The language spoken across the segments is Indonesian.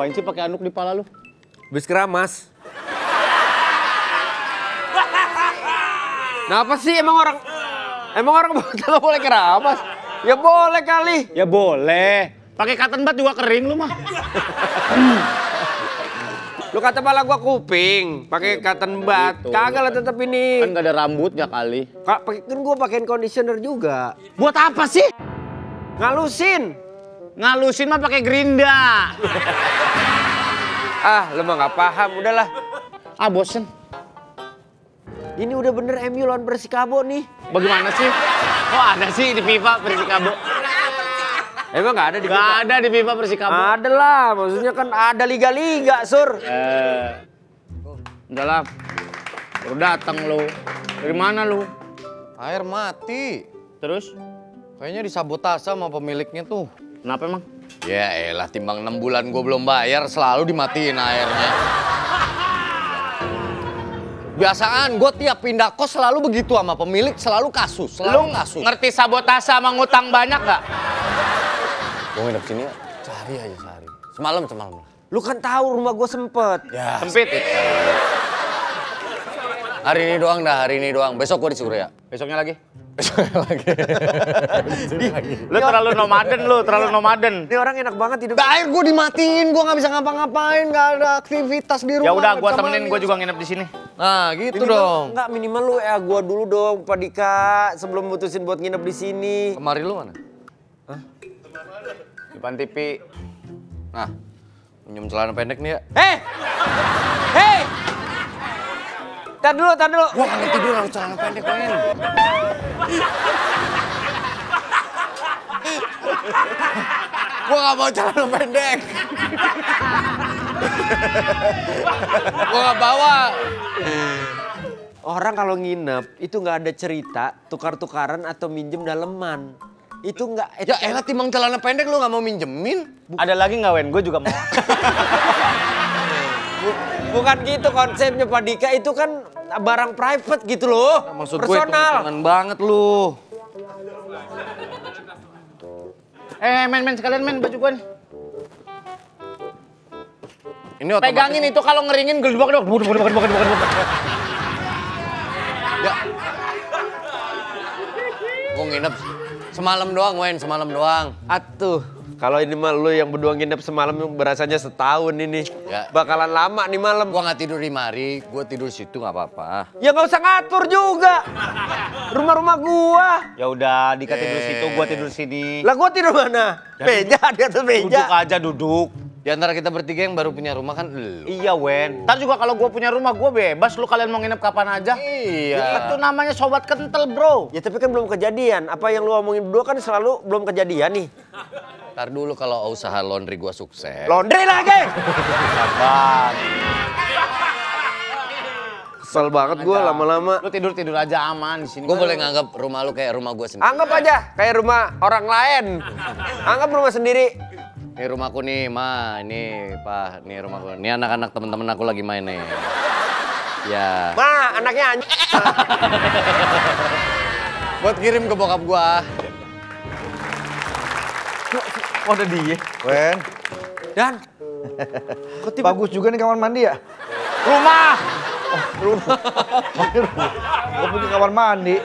Ngapain sih pakai anduk di pala lu? Habis keramas. Nah apa sih emang orang nggak boleh keramas? Ya boleh kali. Ya boleh. Pakai cotton bud juga kering lu mah. Lu kata pala gua kuping, pakai cotton bud. Gitu. Kagak lah tetap ini. Kan gak ada rambutnya kali. Kan gua pakein conditioner juga. Buat apa sih? Ngalusin. Ngalusin mah pakai gerinda. Ah, lu mah nggak paham, udahlah. Ah bosen. Ini udah bener MU lawan Persikabo nih. Bagaimana sih? Kok ada sih di FIFA Persikabo? Emang nggak ada di Gak ada di FIFA Persikabo. Ada lah, maksudnya kan ada liga-liga, Sur. Udah lah. Baru datang lu. Dari mana lu? Air mati. Terus? Kayaknya disabotase sama pemiliknya tuh. Kenapa emang? Ya elah, timbang 6 bulan gue belum bayar, selalu dimatiin airnya. Biasaan gue tiap pindah kos selalu begitu sama pemilik, selalu kasus, selalu kasus. Ngerti sabotase sama ngutang banyak gak? Gue nginep sini ya, cari aja sehari. Semalam. Lu kan tahu rumah gue sempet. Ya, Sempit itu. hari ini doang. Besok gue disuruh ya. Besoknya lagi. Besok lagi. Lu terlalu nomaden. Ini orang enak banget hidup. Air gue dimatiin, gue nggak bisa ngapa-ngapain, nggak ada aktivitas di rumah. Ya udah, gua Sama temenin, ini. gua juga nginep di sini. Nah, gitu dong. Enggak, minimal lu gua dulu dong, Pak Dika, sebelum mutusin buat nginep di sini. Kemari lu mana? Depan TV. Nah, minjem celana pendek nih ya. Hei! Tar dulu. Gua kagak tidur harus celana pendek, men. Gua gak mau celana pendek. Gua gak bawa. Orang kalau nginep itu nggak ada cerita tukar-tukaran atau minjem daleman. Itu nggak. Ya elah, timbang celana pendek lu gak mau minjemin? Ada lagi nggak, Wen? Gue juga mau. Bukan gitu konsepnya, Pak Dika, itu kan barang private gitu loh. Maksud gue personal. hitung-hitungan banget lu. Men, sekalian men, baju gue nih. Ini otomatis. Pegangin itu kalau ngeringin gedebak. Ya. Gue nginep semalam doang, Wen, semalam doang. Atuh, kalau ini mah lu yang berdua nginep semalam berasanya setahun ini. Ya. Bakalan lama nih malam. Gua nggak tidur di mari, gua tidur situ nggak apa-apa. Ya nggak usah ngatur juga. Rumah-rumah gua. Ya udah, Dika tidur situ, gua tidur sini. Lah gua tidur mana? Meja, di atas Duduk meja. aja, duduk. Di antara kita bertiga yang baru punya rumah kan lu. Iya, Wen. Ntar juga kalau gua punya rumah, gua bebas. Lu kalian mau nginep kapan aja. Iya. Itu namanya sobat kental, bro. Ya tapi kan belum kejadian. Apa yang lu omongin berdua kan selalu belum kejadian nih. Ntar dulu kalau usaha laundry gua sukses. Laundry lagi. Sabar. Kesel banget gua lama-lama. Lu tidur aja aman di sini. Gua boleh nganggap rumah lu kayak rumah gua sendiri. Anggap aja kayak rumah orang lain. Anggap rumah sendiri. Ini rumahku nih, Ma. Ini, Pak. Ini rumahku. Ini anak-anak teman-teman aku lagi main nih. Ya. Ma, anaknya anjing. Buat kirim ke bokap gua. Oh, ada dia. Wen, Dan bagus juga nih kamar mandi ya? Rumah. Gue punya kamar mandi.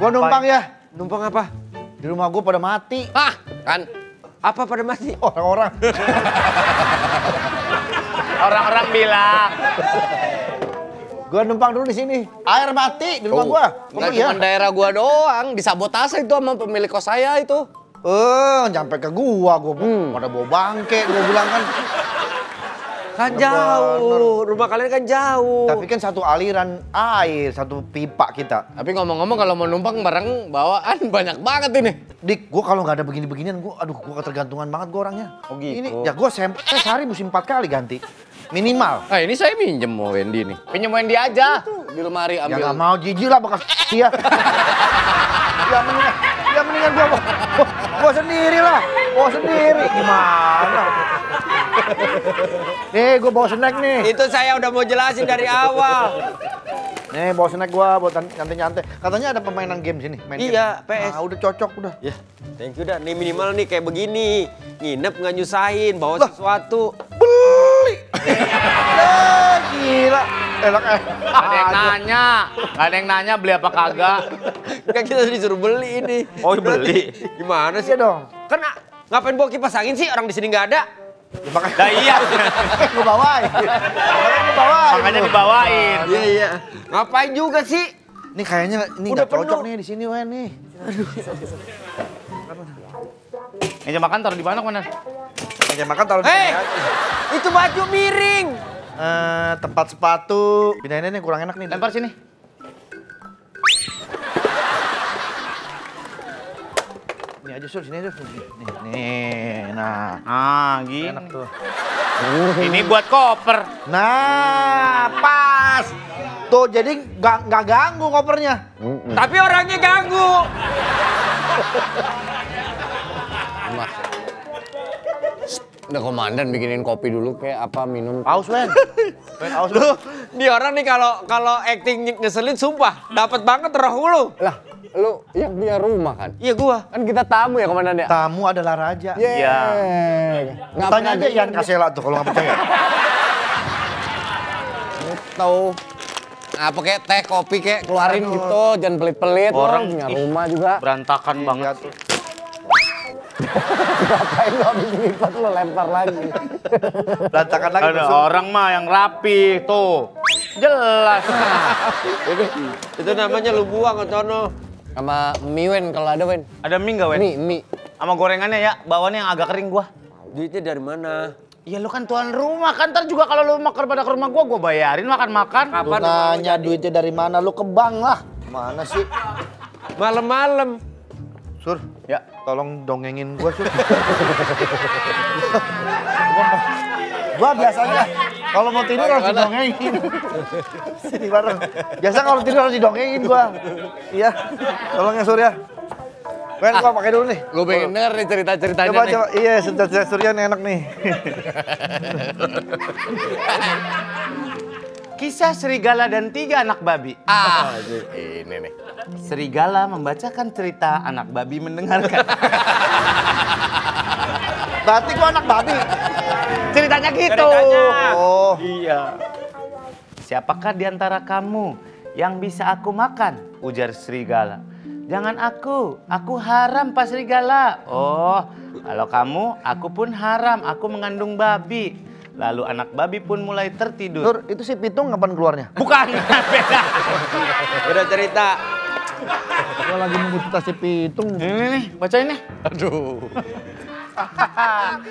Gua numpang ya. numpang apa? Di rumah gua pada mati. Hah, kan? Apa pada mati? Orang-orang. Orang-orang bilang. Gua numpang dulu di sini. Air mati di rumah gua. Enggak cuma daerah gua doang, disabotase itu sama pemilik kos saya itu. Nyampe ke gua pada bawa bangke, gua bilang kan. Kan jauh, rumah kalian kan jauh. Tapi kan satu aliran air, satu pipa kita. Tapi ngomong-ngomong kalau mau numpang bareng bawaan banyak banget ini. Dik, gua kalau nggak ada begini-beginian, gua ketergantungan banget gua orangnya. Oh gitu. Ini, ya gua sehari mesti 4 kali ganti. Minimal. Ini saya minjem mau Wendy nih. Pinjemin dia aja. Di lemari Ya ambil. nggak mau, jijik lah bekas dia. Ya mendingan gua sendiri lah. Gua sendiri. Gimana? Nih, gua bawa snack nih. Itu saya udah mau jelasin dari awal. Nih bawa snack gua buat nyantai-nyantai. Katanya ada permainan game sini. Main Iya, game. PS. Ah, udah cocok udah. Ya, thank you dah. Nih minimal nih kayak begini. Nginep nggak nyusahin, bawa sesuatu. Beli. Ya, gila. Enak Ada yang nanya, nggak ada yang nanya beli apa kagak. Kan kita disuruh beli ini. Oh, beli. Gimana sih? Iya dong. Kan ngapain bawa kipas angin sih? Orang di sini nggak ada. Ya, makanya Nah iya, gua bawain. Makanya gua bawain. makanya dibawain. Iya, iya. Ngapain juga sih? Ini kayaknya ini Udah nggak cocok penuh. nih di sini Wen nih. Meja makan taruh di mana, Komandan? Meja makan taruh di Hei, sini aja. itu baju miring. Tempat sepatu. Pindahin ini kurang enak nih. Lempar sini. Ini aja Sur, sini aja Sur. Nih, nah. Ah, gini. Enak tuh. Ini buat koper. Nah, pas. Tuh jadi nggak ganggu kopernya. Tapi orangnya ganggu. Mas. Udah komandan bikinin kopi dulu kayak apa minum. Aus Wen. Wen aus. Lu, nih orang nih kalau acting ngeselin sumpah dapat banget roh lu. Lah, lu yang punya rumah kan? Iya gua. Kan kita tamu ya komandan ya? Tamu adalah raja. Iya. Nggak Tanya pernah aja Ian Kasela tuh kalau nggak percaya. tahu apa kayak teh kopi kayak keluarin gitu, jangan pelit-pelit. Orang punya ih, rumah juga. Berantakan banget. Ngapain lo habis lipat lo lempar lagi. Berantakan lagi. Ada Sur. orang mah yang rapi tuh. Jelas. Itu namanya lu buang ke sono. Sama mie Wen kalau ada Wen. Ada mie nggak, Wen? Mie. Sama gorengannya ya, bawaannya yang agak kering gua. Duitnya dari mana? Iya lu kan tuan rumah, kan ntar juga kalau lu makan pada ke rumah gua bayarin makan-makan. Lu nanya duitnya dari mana? Lu ke bank lah. Mana sih? Malam-malam. Sur, Ya. tolong dongengin gua Sur. Gua biasanya kalau mau tidur harus didongengin. Sini bareng. Biasa kalau tidur harus didongengin gua. Iya. Tolong ya Sur ya. Wen, gua pakai dulu nih. Gue pengen denger nih cerita-ceritanya Coba nih. coba. Iya, cerita Suryan enak nih. Kisah serigala dan 3 anak babi. Ah, ini nih. Serigala membacakan cerita, anak babi mendengarkan. Berarti gua anak babi. Ceritanya gitu. Oh. Iya. Siapakah di antara kamu yang bisa aku makan? Ujar serigala. Jangan aku haram Pak Serigala. Oh, kalau kamu, aku pun haram, aku mengandung babi. Lalu anak babi pun mulai tertidur. Sur, itu si pitung kapan keluarnya? Bukan, beda. Udah cerita. Gua lagi nunggu cerita si pitung. Ini nih, bacain nih. Aduh.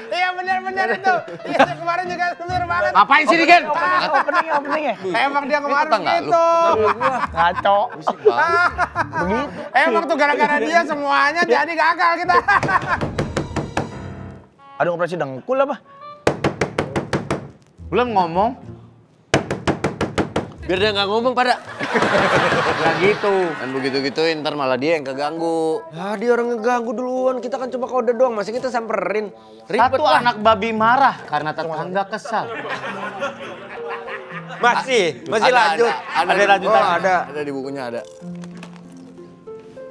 Iya benar-benar itu. Iya kemarin juga selir banget. Ngapain sih, Digen? Openingnya. Emang dia kemarin tetangga lu. gitu. Ngaco. Begitu. Emang tuh gara-gara dia semuanya jadi gagal kita. Ada operasi dengkul apa? Belum ngomong. Biar dia nggak ngomong pada. Nggak gitu. Dan begitu-gituin ntar malah dia yang keganggu. Ah, dia orang ngeganggu duluan. Kita kan cuma kode doang. Masih kita samperin. Ribet Satu lah. anak babi marah karena tetangga kesal. Masih Ada, lanjut. Ada lanjutan. Oh, ada. Ada di bukunya ada.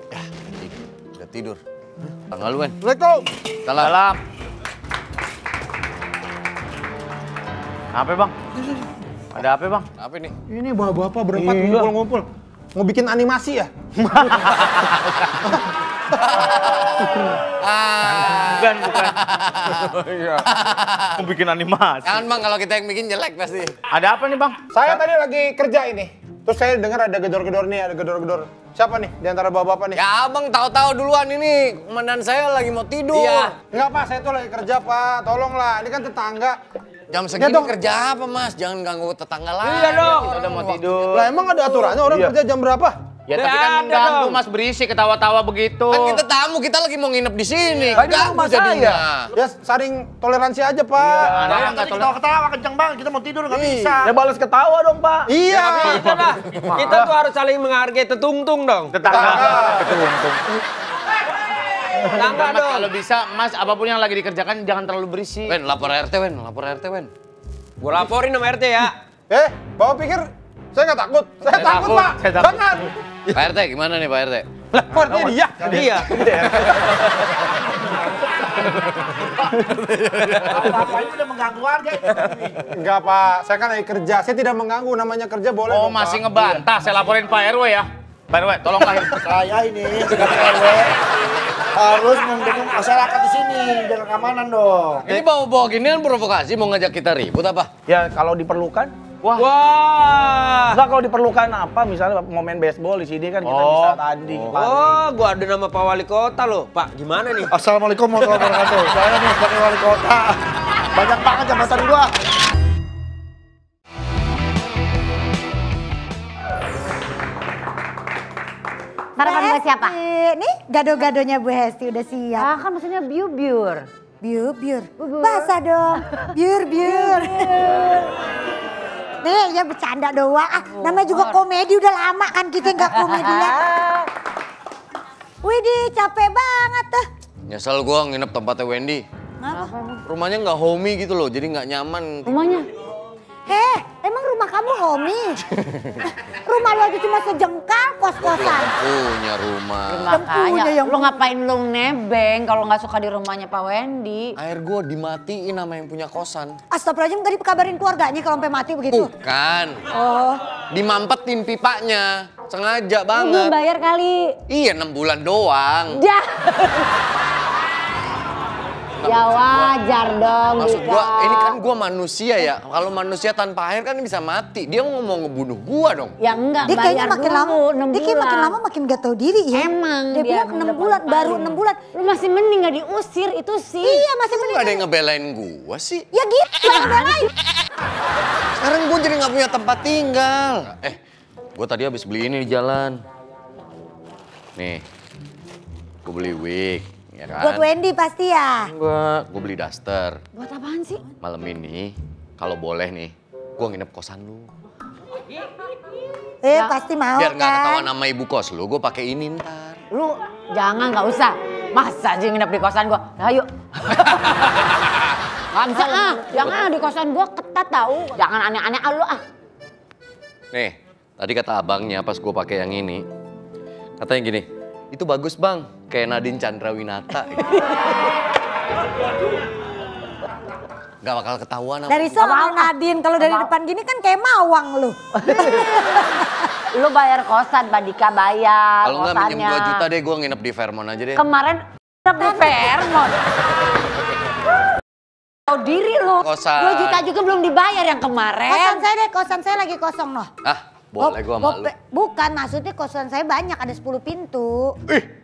Ya, udah tidur. Tanggal lu Wen. Assalamualaikum. Salam. Salam. Apa bang? Ada apa bang? Apa nih? Ini bapak-bapak berempat ngumpul-ngumpul. Mau bikin animasi ya? Bukan. Mau bikin animasi. Jangan bang, kalau kita yang bikin jelek pasti. Ada apa nih bang? Saya tadi lagi kerja ini. Terus saya dengar ada gedor-gedor nih, ada gedor-gedor. Siapa nih di antara bapak-bapak nih? Ya abang tahu-tahu duluan ini. Komandan saya lagi mau tidur. Iya. Enggak Pak, saya tuh lagi kerja Pak. Tolonglah, ini kan tetangga. Jam segini dong. kerja apa mas? Jangan ganggu tetangga lain. Iya dong. Kita Udah mau waktunya. tidur. Lah emang ada aturannya orang kerja jam berapa? Ya tapi kan Ada mengganggu dong. mas berisik ketawa-tawa begitu. Kan kita tamu, kita lagi mau nginep di sini. Kan ini Ganggu rumah saya. jadinya. Ya saring toleransi aja Pak. Ada yang nggak tolong. Ketawa-ketawa kencang banget, kita mau tidur nggak bisa. Ya balas ketawa dong Pak. Iya. Kita lah. Kita tuh harus saling menghargai tetungtung dong. Tetangga. Tetangga Mas, dong. kalau bisa mas apapun yang lagi dikerjakan jangan terlalu berisik. Wen, lapor RT Wen, lapor RT Wen. Gua laporin sama RT ya. Bapak pikir Saya nggak takut. Saya takut, Pak. Jangan. Pak RT gimana nih Pak RT? Lah, kok dia? Iya. Bapak ini udah mengganggu warga. Enggak, Pak. Saya kan lagi kerja. Saya tidak mengganggu. Namanya kerja boleh. Oh, dong, Pak. masih ngebantah. Saya laporin Pak RW ya. Pak RW, tolonglah. Saya ini sebagai RW harus mendukung masyarakat di sini, jaga keamanan dong. Ini bawa-bawa ginian provokasi mau ngajak kita ribut apa? Ya kalau diperlukan. Wah. Enggak, kalau diperlukan apa, misalnya mau main baseball di sini kan kita bisa tanding. Oh, gua ada nama Pak Wali Kota loh. Pak, gimana nih? Assalamualaikum warahmatullahi wabarakatuh. Saya nih sebagai wali kota. Banyak banget jabatan gua. Sarapan buat siapa? Nih gado-gadonya Bu Hesti udah siap. Ah, kan maksudnya biur-biur. Biur. Basah dong. Biur. Nih ya bercanda doang. Namanya juga komedi, udah lama kan kita nggak komedian. Widih capek banget tuh. Nyesel gua nginep tempatnya Wendy. Ngapa? Rumahnya nggak homey gitu loh, jadi nggak nyaman. Rumahnya? Emang rumah kamu homey? Rumah lo aja cuma sejengkal kos-kosan. Punya rumah. Makanya, yang lu ngapain lu nebeng kalau nggak suka di rumahnya Pak Wendy? Air gua dimatiin sama yang punya kosan. Astagfirullahaladzim, gak dikabarin keluarganya kalau sampai mati begitu? Bukan. Oh. Dimampetin pipanya. Sengaja Belum banget. bayar kali. Iya 6 bulan doang. Dah. Ya wajar dong, Maksud Dika. gua, ini kan gua manusia ya. Kalau manusia tanpa air kan bisa mati. Dia mau ngebunuh gua dong. Ya enggak, Dia kayaknya bayar makin dulu, lama, 6 dia kayak makin bulan. lama makin gak tahu diri ya. Emang dia bilang 6 bulan, baru 6 bulan. Lu masih mending gak diusir, itu sih. Iya masih Lu mending. gak ada yang ngebelain gua sih. Ya gitu, yang belain. Sekarang gua jadi gak punya tempat tinggal. Gua tadi habis beli ini di jalan. Nih, gua beli wig. Ya kan? Buat Wendy pasti ya. Enggak, gue beli daster. Buat apaan sih? Malam ini, kalau boleh nih, gue nginep kosan lu. Pasti mau Biar nggak kan. ketahuan nama ibu kos lu, gue pakai ini ntar. Lu jangan, nggak usah. Masa aja nginep di kosan gua? Nah, ayo. Nggak bisa jangan di kosan gua ketat tahu. Jangan aneh-aneh lu ah. Nih, tadi kata abangnya pas gue pakai yang ini, katanya gini, itu bagus bang, kayak Nadine Chandrawinata. Gak bakal ketahuan. Dari soal Nadine, kalau dari depan gini kan kayak mawang lu. Lu bayar kosan, Badika bayar Kalau nggak kosannya. minjem 2 juta deh, gue nginep di Fairmont aja deh. Kemarin nginep di Fairmont. Tahu diri lu. Kosan. 2 juta juga belum dibayar yang kemarin. Kosan saya lagi kosong noh. Boleh gue malu. Bukan, maksudnya kosan saya banyak, ada 10 pintu.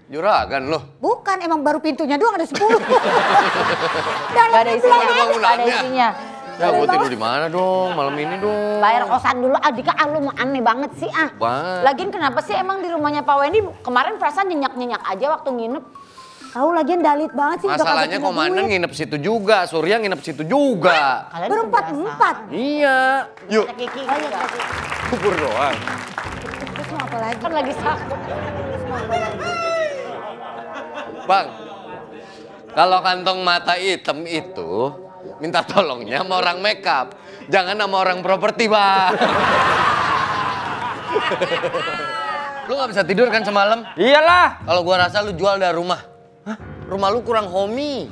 Juragan loh. Bukan, emang baru pintunya doang ada 10. Gak ada isinya. Bangunannya. Gak ada isinya. Ya gue tidur di mana dong, malam ini dong. Bayar kosan dulu, Adika, lu mau aneh banget sih ah. Banget. Lagian kenapa sih emang di rumahnya Pak Wendy kemarin perasaan nyenyak-nyenyak aja waktu nginep. Tahu lagian dalit banget sih. udah Masalahnya kagak punya komandan duit. nginep situ juga, Surya nginep situ juga. Kalian Berempat-empat. Iya. Yuk, Kiki kubur doang. Terus mau apa lagi? kan lagi sakit. Bang, kalau kantong mata hitam itu minta tolongnya sama orang makeup, jangan sama orang properti, Bang. Lu nggak bisa tidur kan semalam? Iyalah. Kalau gua rasa lu jual dari rumah. Rumah lu kurang homey.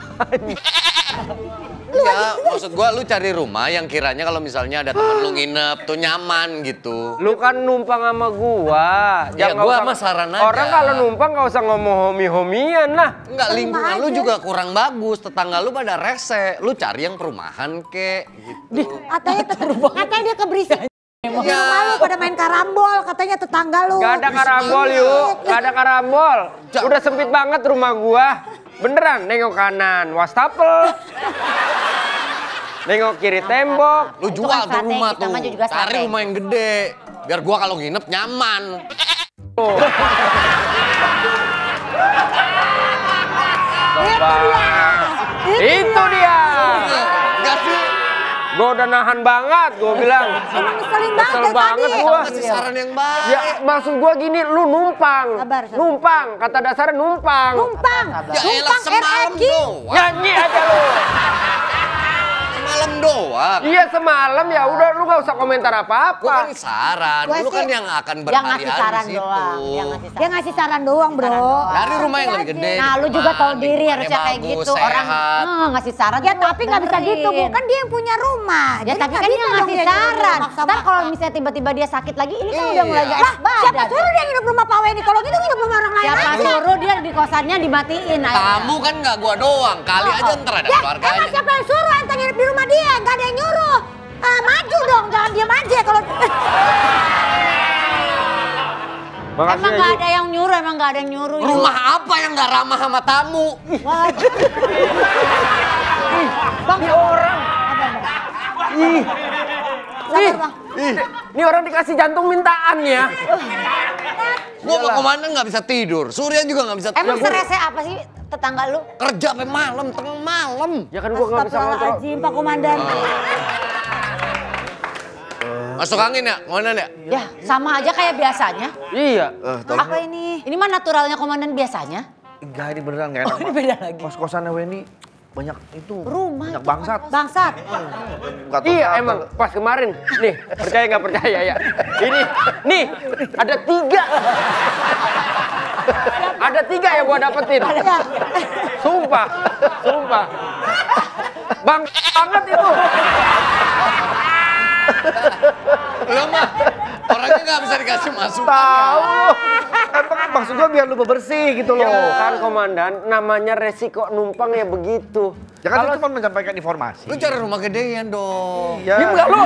Iya, maksud gua lu cari rumah yang kiranya kalau misalnya ada temen lu nginep tuh nyaman gitu. Lu kan numpang sama gua. Ya, Jangan gua usah- mah saran aja. Orang kalau numpang gak usah ngomong homi-homian lah. Enggak, lingkungan lu juga kurang bagus, tetangga lu pada rese. Lu cari yang perumahan kek gitu. Katanya dia keberisik. Di rumah lu pada main karambol, katanya tetangga lu. Gak ada karambol yuk, gak ada karambol. Udah sempit banget rumah gua. Beneran, nengok kanan, wastafel. Nengok kiri tembok. Lu Itu jual kan tuh sate, rumah kita tuh. mah juga Cari sate. rumah yang gede. Biar gua kalau nginep nyaman. Itu dia. Enggak sih. Gua udah nahan banget, gua bilang. Ngeselin banget Kesel dari banget tadi. gua. Kasih saran yang baik. Ya maksud gua gini, lu numpang. Sabar, sabar. Numpang, kata dasarnya numpang. Numpang. Ya elah Numpang semalam RRQ. doang. Nyanyi aja lu. Semalam doang. Iya semalam ya udah lu gak usah komentar apa-apa. Gua kan saran, Gua lu sih- kan yang akan Yang berhari-hari ngasih di saran situ. doang. Dia ngasih saran doang, Bro. Dari rumah yang lebih gede. Nah, lu juga tahu diri harusnya kayak bagus, gitu. Orang sehat. ngasih saran. Ya tuh tapi nggak bisa dengerin. gitu, Bu. Kan dia yang punya rumah. Ya Jadi tapi nggak kan bisa dia dong ngasih saran. maksa-maksa. Ntar kalau misalnya tiba-tiba dia sakit lagi, ini kan udah mulai gak Lah, enak siapa badan. suruh dia nginep rumah Pak Weni? Kalau gitu nginep rumah orang lain Siapa aja. suruh dia di kosannya dimatiin. ayo. Kamu kan nggak gua doang, kali aja ntar ada Ya, keluarganya. emang siapa yang suruh ente nginep di rumah dia? Nggak ada yang nyuruh. Maju dong, jangan diam aja kalau... Makasih Emang ya, gak Yu. ada yang nyuruh, emang gak ada yang nyuruh. Yu. Rumah apa yang nggak ramah sama tamu? Bang, Ini orang. Ih, sabar, Bang. ini orang dikasih jantung mintaan ya. Gua sama komandan nggak bisa tidur, Surya juga nggak bisa tidur. Emang serese apa sih tetangga lu? Kerja sampai malam, tengah malam. Ya kan gua gak bisa kontrol. Astagfirullahaladzim, Pak Komandan. Masuk angin ya, komandan ya? Ya sama aja kayak biasanya. Iya. Apa ini? Ini mah naturalnya komandan biasanya. Enggak, ini beneran gak enak. Ini beda lagi. Kos-kosannya Wendy banyak itu. Rumah Banyak itu bangsat. Bangsat. Nggak tahu Iya apa. emang pas kemarin nih percaya nggak percaya ya ini nih ada 3 ada 3 yang gua dapetin sumpah bang banget itu Lo mah orangnya nggak bisa dikasih masukan. Tahu. Emang maksud gua biar lu bersih gitu loh. ya kan komandan namanya resiko numpang ya begitu Ya kan saya cuma menyampaikan informasi. Lu cari rumah gedean dong. Iya. ya enggak lu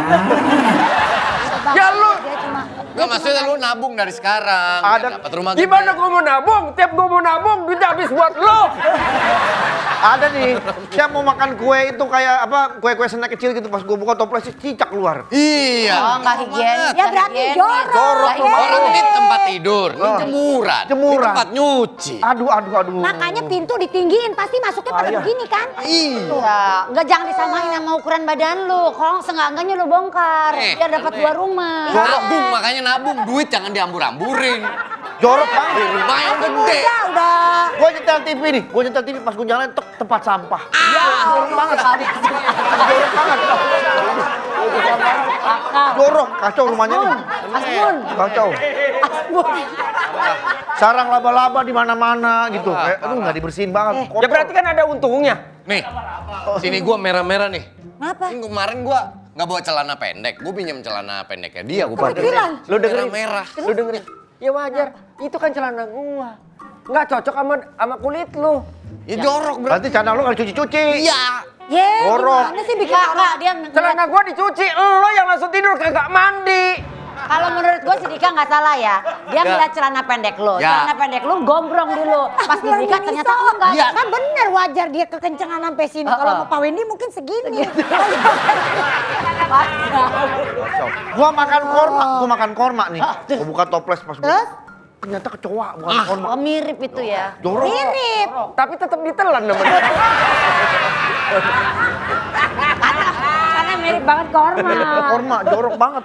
ya lu Dia cuma... Nggak maksudnya lu nabung dari sekarang. Ada- biar dapat rumah gimana gede. gua mau nabung tiap gua mau nabung duit habis buat lu Ada nih, saya mau makan kue itu kayak apa, kue-kue snack kecil gitu, pas gua buka toples cicak keluar. Iya. Oh, nggak higienis. Ya berarti jorok. Orang ini tempat tidur, ini jemuran. Jemuran. Ini tempat nyuci. Aduh. Makanya pintu ditinggiin, pasti masuknya pada Ayah. begini kan? Iya. Ya, nggak jangan disamain sama ukuran badan lu. Kalau seenggak-enggaknya lu bongkar, biar dapat 2 rumah. Nabung, makanya nabung. Duit jangan diambur-amburin. Jorok banget. Di rumah yang gede. Udah. Gua nyetel TV nih, gua nyetel TV pas gua jalan tempat sampah. Jorok banget. Jorok, kacau rumahnya nih. Asbun. Kacau. Sarang laba-laba di mana-mana gitu. Kayak aduh nggak dibersihin banget. ya berarti kan ada untungnya Nih, sini gua merah-merah nih. Kenapa? Ini kemarin gua nggak bawa celana pendek. Gua pinjam celana pendeknya dia. Gua pakai. Kepikiran. lu dengerin Merah-merah. lu dengerin ya wajar itu kan celana gua nggak cocok sama kulit lu Ya jorok berarti. Berarti cadang lu nggak dicuci-cuci. Iya. Ye, Jorok. gimana sih bikin Enggak, orang? dia celana gua dicuci lo yang langsung tidur kagak mandi kalau menurut gue si Dika nggak salah ya. Dia ngeliat celana pendek lu. Ya. Celana pendek lu gombrong dulu. Pas di Dika ternyata enggak. Iya. Kan bener wajar dia kekencengan sampai sini. Kalau mau Pak Wendy mungkin segini. Gua makan korma nih. Gua buka toples pas gua. Terus? Ternyata kecoa bukan korma. Oh mirip itu ya. Jorok. Mirip. tapi tetap ditelan namanya Karena mirip banget korma. Korma jorok banget.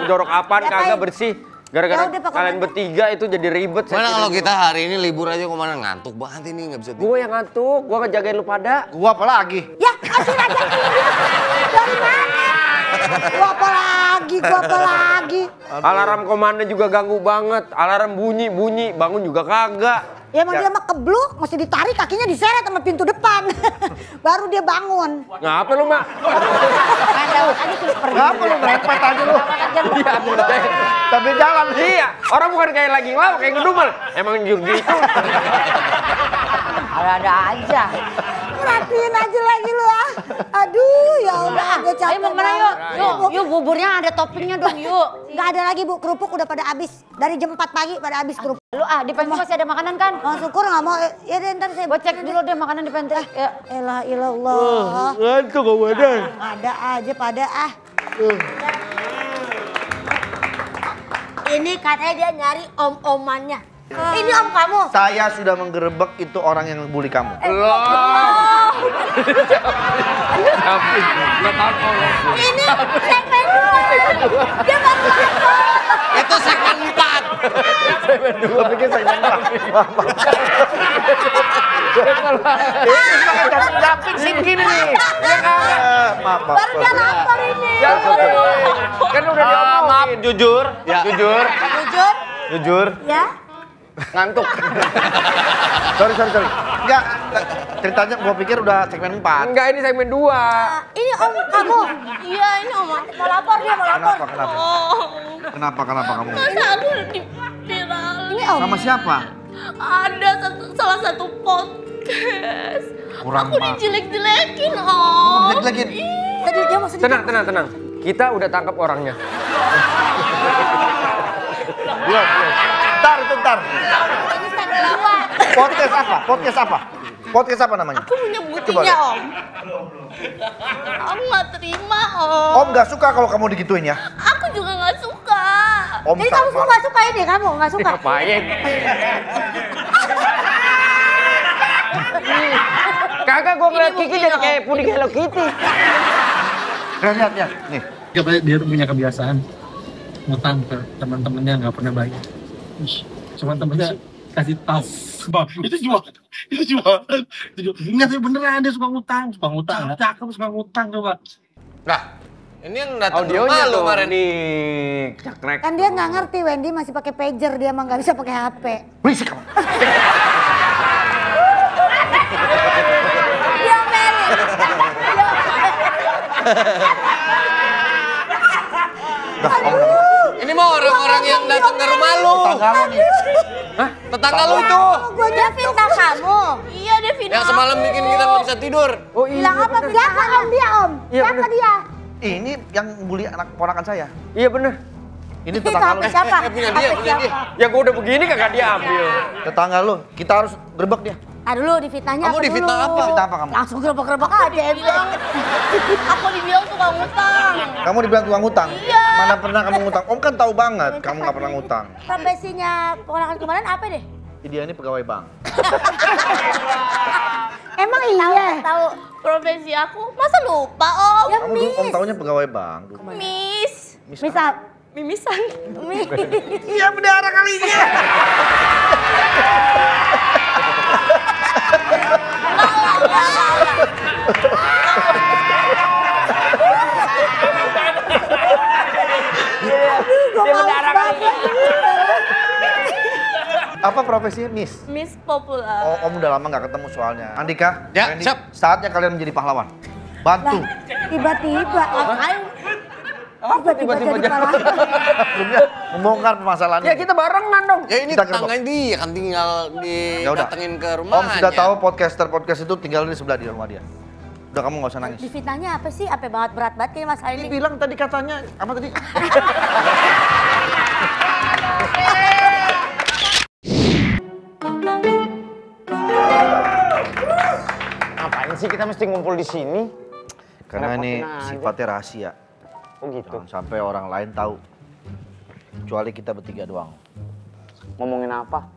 jorok apaan Ya, kagak Pak. bersih gara-gara Ya udah, Pak kalian Komandan. bertiga itu jadi ribet Mana saya kalau tidur. kita hari ini libur aja kemana ngantuk banget ini nggak bisa tidur. gua yang ngantuk gua ngejagain lu pada Gua apa lagi? Ya, kasih aja ini dia. Dari mana? Gua apa lagi? alarm komandan juga ganggu banget alarm bunyi bangun juga kagak Ya emang dia mah kebluk, mesti ditarik kakinya diseret sama pintu depan. Baru dia bangun. ngapa lu mak Main lewat aja terus pergi. Ngapa lu merepet aja lu? Tapi jalan sih. iya orang bukan kayak lagi ngelawak kayak ngedumel emang jur gitu Ada aja. Perhatiin aja lagi lu ah. Aduh, ya Allah, gue capek. Ayo mau kemana yuk? Yuk buburnya ada toppingnya dong yuk. Nggak ada lagi Bu, kerupuk udah pada habis. Dari jam 4 pagi pada habis kerupuk. Lu di pantry masih ada makanan kan? Oh syukur nggak mau, ya deh ntar saya Gua cek dulu deh makanan di pantry. Ya. Elah ilallah. Ngantuk gak badan. Ada aja pada ah. Ini katanya dia nyari om-omannya. Ini om kamu. Saya sudah menggerebek itu orang yang bully kamu. Ini segmen 2. Dia baru Itu segmen 4. Gua pikir saya Damping sini gini nih. Maaf. Baru dia lapar ini. Kan udah diomongin. Maaf, jujur. Jujur? Jujur. Ya? Ngantuk. Sorry. Enggak, ceritanya gua pikir udah segmen 4. Enggak, ini segmen 2. Ini om kamu. Iya, ini Om. Mau lapor dia, mau lapor. Kenapa kamu? Masa aku diviralin? Ini om. Sama siapa? Ada salah satu podcast. Kurang Aku maaf. dijelek-jelekin, Om. Jelek-jelekin. Tadi dia mau sedih. Tenang. Kita udah tangkap orangnya. Belum. Bentar. Podcast apa namanya? Aku menyebutinya, Om. Aku nggak terima, Om. Om gak suka kalau kamu digituin ya? Aku juga nggak suka. Om Jadi kamu semua nggak suka ini, kamu nggak suka? Ngapain? Kagak, gua ngeliat Kiki jadi kayak puding Hello Kitty. Lihat, nih. Dia tuh punya kebiasaan ngutang ke teman-temannya nggak pernah bayar. Cuma temennya kasih tas. Bang, itu jual. Enggak sih beneran dia suka ngutang. Cakep suka ngutang coba. Nah, ini yang datang ke Audionya rumah lu tuh kemarin. nih. Cakrek. Kan dia nggak ngerti Wendy masih pakai pager, dia mah nggak bisa pakai HP. Berisik kamu. Dia Meli. Ini mah orang-orang yang datang ke rumah lu. Tetangga lu nih. Hah? Tetangga lu itu. Gue dia fitnah kamu. Iya, Devina. Yang semalam bikin kita nggak bisa tidur. Oh iya. Bilang apa? Siapa om dia om? Iya, Siapa bener. dia? Ini yang bully anak ponakan saya. Iya bener. Ini tetangga lu. Siapa? Punya dia. Ya gua udah begini kagak diambil. Tetangga lu. Kita harus gerbek dia. Ah dulu difitnahnya Kamu apa difitnah dulu? apa? Difitnah apa kamu? Langsung gerbek-gerbek aja. Aku dibilang tukang utang. Kamu dibilang tukang ngutang? Iya. Mana pernah kamu ngutang? Om kan tahu banget kamu nggak pernah ngutang. Profesinya ponakan kemarin apa deh? Dia ini pegawai bank. Emang iya? Tahu profesi aku? Masa lupa, Om? Ya Kamu dulu om tahunya pegawai bank. Miss. Misal. Mimisan. Iya benar kalinya. Dia berdarah kali. Apa profesinya Miss? Miss Popular. Oh, om udah lama nggak ketemu soalnya. Andika, Ya, Wendy, siap. saatnya kalian menjadi pahlawan. Bantu. Tiba-tiba. Tiba-tiba jadi pahlawan. Sebelumnya membongkar permasalahan Ya ini. kita barengan dong. Ya ini Kita gerbek. tetangganya dia kan tinggal Ya udah. didatengin ke Om rumahnya. sudah tahu podcast itu tinggal di sebelah di rumah dia. Udah kamu nggak usah nangis. Difitnahnya apa sih? Apa banget berat banget kayaknya masalah Ini ini. bilang tadi katanya apa tadi? Ngapain sih kita mesti ngumpul di sini? Karena ini Repotin aja. sifatnya rahasia. Oh gitu. Jangan sampai orang lain tahu. Kecuali kita bertiga doang. Ngomongin apa?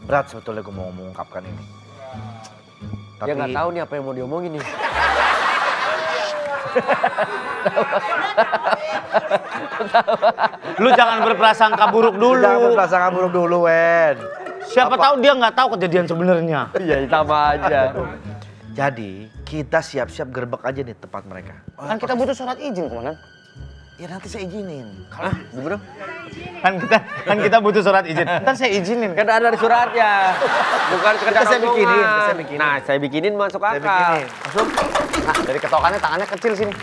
Berat sebetulnya gue mau mengungkapkan ini. Dia nggak tahu nih apa yang mau diomongin nih. Lu jangan berprasangka buruk dulu. Jangan berprasangka buruk dulu, Wen. Siapa tahu dia nggak tahu kejadian sebenarnya. Iya sama aja. Jadi kita siap-siap gerbek aja nih tempat mereka. Kan kita butuh surat izin, Komandan. Ya nanti saya izinin. Hah? Gimana? Kan kita butuh surat izin. Ntar saya izinin. Kan ada suratnya. Bukan sekedar Saya bikinin, omongan. saya bikinin. Nah, saya bikinin masuk Saya akal. bikinin. Masuk. Nah, dari ketokannya tangannya kecil sini.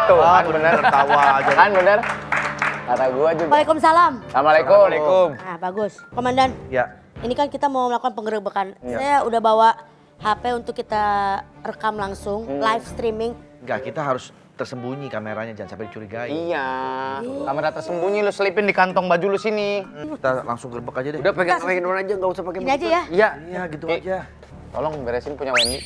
Tuh, Ah, kan bener. tertawa aja. Kan bener. Kata gua juga. Waalaikumsalam. Assalamualaikum. Nah bagus. Komandan, Ya. ini kan kita mau melakukan penggerebekan. Iya. Saya udah bawa HP untuk kita rekam langsung, live streaming. Enggak, kita harus tersembunyi kameranya, jangan sampai dicurigai. Iya. Kamera tersembunyi lu selipin di kantong baju lu sini. Kita langsung gerbek aja deh. Udah pegang aja, nggak usah pakai Ini aja ya. Iya. Iya, gitu aja. Tolong beresin punya Wendy.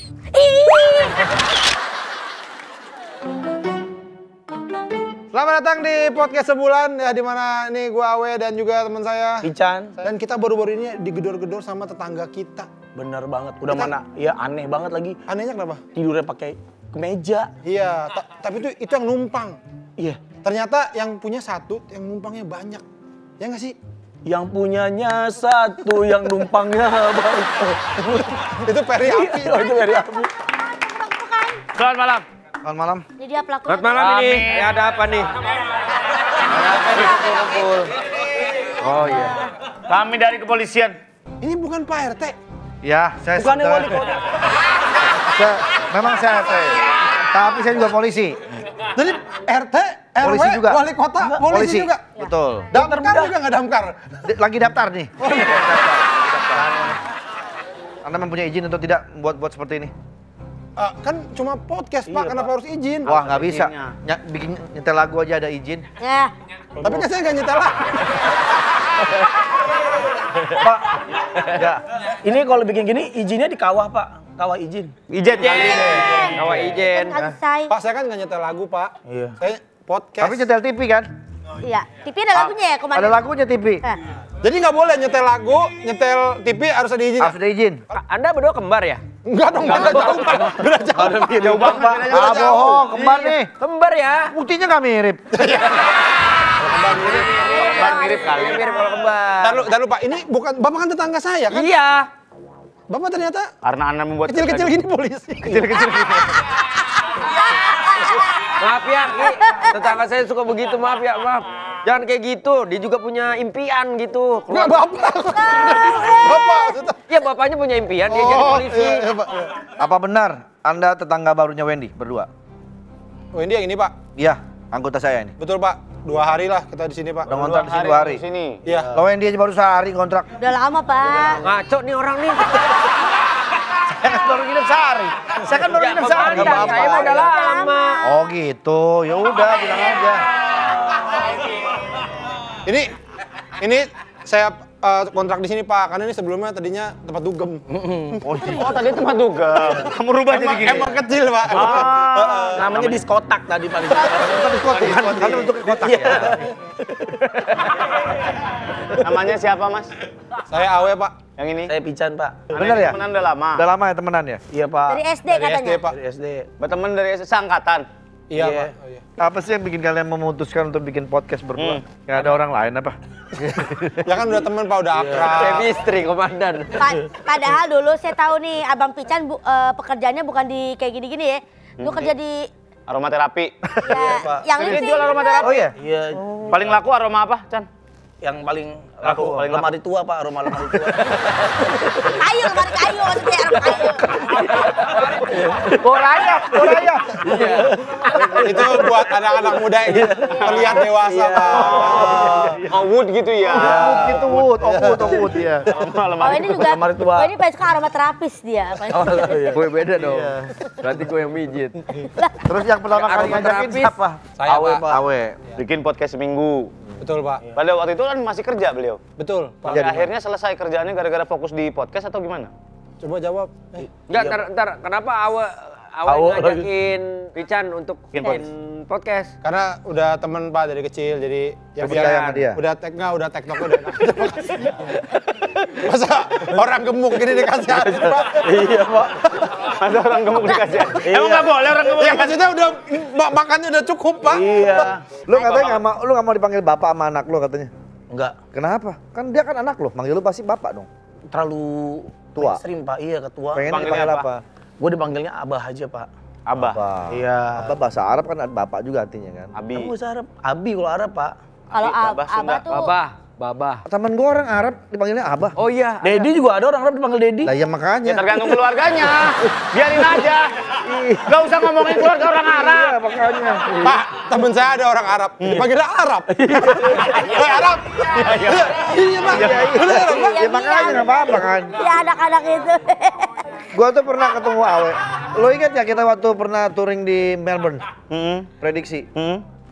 Selamat datang di podcast sebulan ya, di mana ini gua Awe dan juga teman saya. Ican, Dan kita baru-baru ini digedor-gedor sama tetangga kita. bener banget. Udah Kita- mana? Iya aneh banget lagi. Anehnya kenapa? Tidurnya pakai kemeja. Iya, tapi itu yang numpang. Iya. Ternyata yang punya satu, yang numpangnya banyak. Ya nggak sih? Yang punyanya satu, yang numpangnya banyak. Itu peri api. Oh, itu dari aku. Selamat malam. Selamat malam. Jadi dia pelaku. Selamat malam ini. Ada apa nih? Ada apa nih kumpul-kumpul? Oh iya. Kami dari kepolisian. Ini bukan Pak RT. Ya, saya Bukannya wali kota. Memang saya RT. Tapi saya juga polisi. Jadi RT, RW, Polisi juga. wali kota, polisi juga. Betul. Damkar juga nggak damkar. Lagi daftar nih. Anda mempunyai izin atau tidak buat seperti ini? Kan cuma podcast Pak, kenapa harus izin? Wah, nggak bisa. Bikin nyetel lagu aja ada izin. Ya. Tapi kan saya nggak nyetel lah. Pak, ya. Ini kalau bikin gini izinnya di kawah, Pak. Kawah izin. Ijen. Kawah ijen. Kan saya. Pak, saya kan nggak nyetel lagu Pak. Iya. Saya podcast. Tapi nyetel TV kan? Iya. TV ada lagunya ya kemarin. Ada lagunya TV. Jadi nggak boleh nyetel lagu, nyetel TV harus ada izin. Harus ada izin. Anda berdua kembar ya? Enggak dong, beda jauh Pak. Beda jauh. Jauh banget, Pak. Ah, bohong, kembar nih. Kembar ya? Buktinya nggak mirip. Kembar mirip kali. Mirip kalau kembar. Ntar lu Pak, ini bukan, Bapak kan tetangga saya kan? Iya. Bapak ternyata Karena Anda membuat kecil-kecil gini polisi. Kecil-kecil gini. Maaf ya, Ki. Tetangga saya suka begitu, maaf ya, maaf. Jangan kayak gitu, dia juga punya impian gitu. Enggak, Bapak. Bapak. Iya, bapaknya punya impian, dia jadi polisi. Iya, Pak. Apa benar Anda tetangga barunya Wendy berdua? Oh, ini yang ini Pak. Iya, anggota saya ini. Betul Pak. 2 hari lah kita di sini Pak. Udah ngontrak di sini 2 hari. Sini. Iya. Lo Wendy aja baru sehari kontrak. Udah lama, Pak. Ngaco nih orang nih. Saya kan baru nginep sehari. Saya kan baru nginep sehari. Nggak apa-apa. Saya mah udah lama. Oh gitu, ya udah bilang aja. Ini saya kontrak di sini Pak, karena ini sebelumnya tadinya tempat dugem. Oh, Oh, tadi tempat dugem. Kamu rubah jadi gini. Emang kecil Pak. Namanya diskotak tadi paling. kan untuk kotak ya. Namanya siapa, Mas? Saya Awe Pak. Yang ini? Saya Pican, Pak. Bener ya? Temenan udah lama. Udah lama ya temenan ya? Iya, Pak. Dari SD Dari katanya. SD Pak. Dari SD. Berteman dari seangkatan. Iya Iya. Pak. Oh, iya. Apa sih yang bikin kalian memutuskan untuk bikin podcast berdua? Gak ada orang lain apa? Ya kan udah temen Pak, udah akrab. Chemistry, komandan. Padahal dulu saya tahu nih Abang Pican pekerjaannya bukan di kayak gini-gini ya. Lu kerja di Aromaterapi. yang Ini ini jual aromaterapi. Oh iya? Iya, Paling laku aroma apa, Chan? yang paling Laku, laku paling lemari tua, Pak, rumah lemari tua. kayu, lemari kayu maksudnya kayu. Goraya. Itu buat anak-anak muda ini terlihat dewasa Pak. Oh, wood gitu ya. Wood gitu, wood. Oh, wood ya. Oh ini juga, Lemari tua. oh ini paling suka aromaterapis dia. Gue beda dong. Berarti gue yang mijit. Terus yang pertama kali ngajakin siapa? Saya Awe, Pak. Pak. Awe. Bikin podcast seminggu. Betul Pak. Pada waktu itu kan masih kerja beliau. Betul. Pada akhirnya selesai kerjaannya gara-gara fokus di podcast atau gimana? Coba jawab. Enggak, ntar kenapa Awe ngajakin Pican untuk bikin podcast? Karena udah temen Pak dari kecil, jadi ya Percaya sama dia? udah teknoknya udah enak. Masa orang gemuk gini dikasih aja Pak? Iya, Pak. Ada orang gemuk dikasih. Emang nggak boleh orang gemuk Ya maksudnya udah makannya udah cukup Pak. Iya. Lu katanya nggak mau dipanggil bapak sama anak lu katanya. Enggak, Kenapa? Kan dia kan anak lu, manggil lu pasti bapak dong. terlalu Tua. mainstream, Pak. Iya, ketua. Pengen Panggilnya dipanggil apa? apa? Gue dipanggilnya Abah aja, Pak. Abah. Iya. Abah bahasa Arab kan ada bapak juga artinya kan. Abi. Kamu bahasa Arab? Abi kalau Arab, Pak. Kalau Abah Sunda. Abah tuh Babah. Temen gua orang Arab dipanggilnya Abah. Oh iya. Dedi juga ada orang Arab dipanggil Dedi. Lah ya Ya makanya. tergantung keluarganya. Biarin aja. Gak usah ngomongin keluarga orang Arab. Iya makanya. Pak, temen saya ada orang Arab. Dipanggilnya Arab. Arab. Iya Pak. Bener Pak. Ya makanya nggak apa-apa kan. ya anak-anak itu. Gua tuh pernah ketemu Awe. Lo ingat ya kita waktu pernah touring di Melbourne? Prediksi.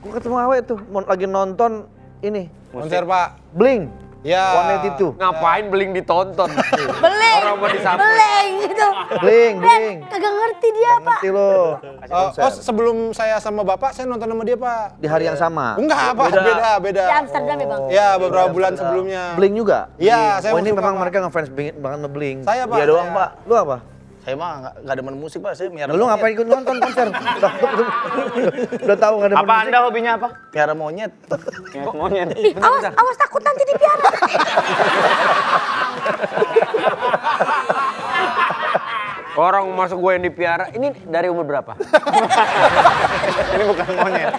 Gua ketemu Awe tuh lagi nonton ini Konser Pak. Bling. Ya. 182. Ngapain beling ditonton? Beling. Orang mau disapa. Beling gitu. Bling. Kagak ngerti dia, Pak. Ngerti lo. Oh, sebelum saya sama Bapak, saya nonton sama dia Pak. Di hari yang sama. Enggak Pak, beda. Di Amsterdam ya, Bang. Ya, beberapa bulan sebelumnya. Bling juga. Iya, saya Oh ini suka, memang Pak. mereka ngefans banget sama Bling. Saya Pak. Dia doang, saya. Pak. Lu apa? Saya mah nggak demen musik Pak, saya miara. Lu ngapain ikut nonton konser? Udah tahu nggak ada Apa musik? Anda hobinya apa? Miara monyet. Monyet. Ih, awas takut nanti dipiara. Orang masuk gue yang dipiara, ini dari umur berapa? Ini bukan monyet.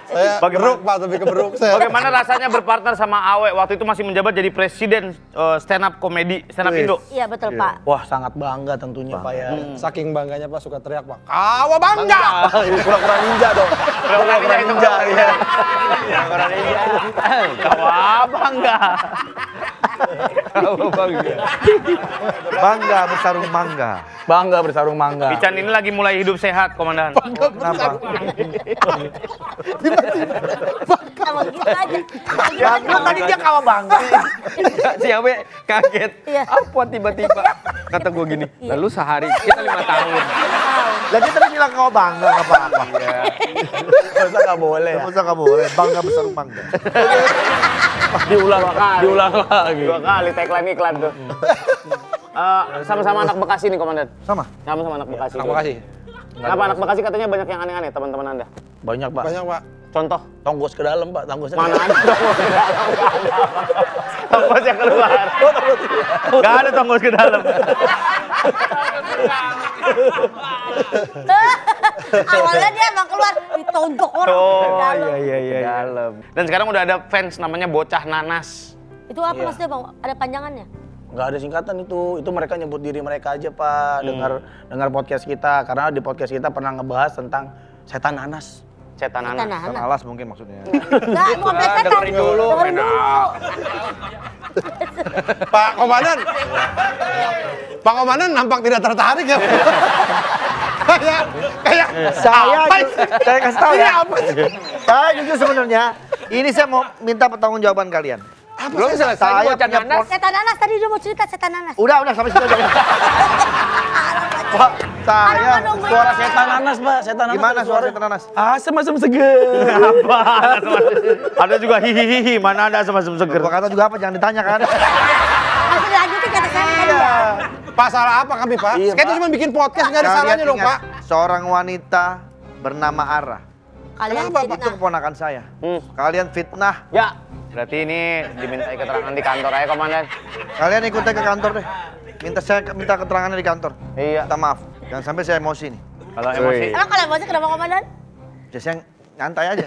Saya beruk Pak, tapi keberuk saya. Bagaimana rasanya berpartner sama Awe waktu itu masih menjabat jadi presiden stand up komedi stand up Indo? Iya betul Pak. Wah, sangat bangga tentunya Pak ya. Saking bangganya Pak suka teriak Pak. Kawa bangga. Pura-pura ninja dong. Pura-pura ninja ya. Pura-pura ninja. Kawa bangga. Kawa bangga. Bangga bersarung mangga. Bangga bersarung mangga. Ican ini lagi mulai hidup sehat, Komandan. Kenapa? Kalau gitu aja. Lu tadi dia kawa bangga. Si Awe kaget. Iya. Apa tiba-tiba? Kata gue gini, lalu sehari kita 5 tahun. Lagi tadi bilang kau bangga nggak apa-apa. Masa nggak boleh ya? Masa nggak boleh? Bangga bersarung mangga. Diulang lagi. 2 kali tagline iklan tuh. Sama-sama anak Bekasi nih, Komandan. Sama. Sama-sama anak Bekasi. Terima kasih. Kenapa anak Bekasi katanya banyak yang aneh-aneh, teman-teman Anda? Banyak Pak. Banyak Pak. Contoh? Tonggos ke dalam Pak, tonggosnya. Mana ada tonggos ke dalam? Tonggosnya keluar. Gak ada tonggos ke dalam. Awalnya dia emang keluar ditonjok orang. Oh iya. Dalam. Dan sekarang udah ada fans namanya Bocah Nanas. Itu apa maksudnya Bang? Ada panjangannya? Nggak ada singkatan itu mereka nyebut diri mereka aja Pak, dengar podcast kita, karena di podcast kita pernah ngebahas tentang setan nanas. Setan Nanas. Kan alas mungkin maksudnya. Enggak, bukan setan. Dengerin dulu. Dengerin dulu. Pak Komandan. Pak Komandan nampak tidak tertarik ya. Kayak Saya kasih tahu ya. Apa sih? Saya jujur sebenarnya ini saya mau minta pertanggungjawaban kalian. Belum selesai Saya Bocah punya Nanas. Setan nanas tadi dia mau cerita setan nanas. Udah sampai situ aja. Pak, saya Suara setan nanas Pak, setan nanas. gimana suara setan nanas? Asem seger. Apa? Ada juga hihihi, mana ada asam-asam seger. Gua kata juga apa jangan ditanya kan. Masih lanjutin kata saya tadi ya. Pak salah apa kami Pak? Iya, Kita Pak. cuma bikin podcast nggak ada Kalian salahnya dong ingat, Pak. seorang wanita bernama Ara. Kalian Kenapa, Pak? Itu fitnah. keponakan saya. Kalian fitnah. Ya, berarti ini dimintai keterangan di kantor aja, Komandan. Kalian ikut aja ke kantor deh. Minta keterangannya di kantor. Iya. Minta maaf. Jangan sampai saya emosi nih. Kalau emosi. Emang kalau emosi kenapa komandan? Jadi saya nyantai aja.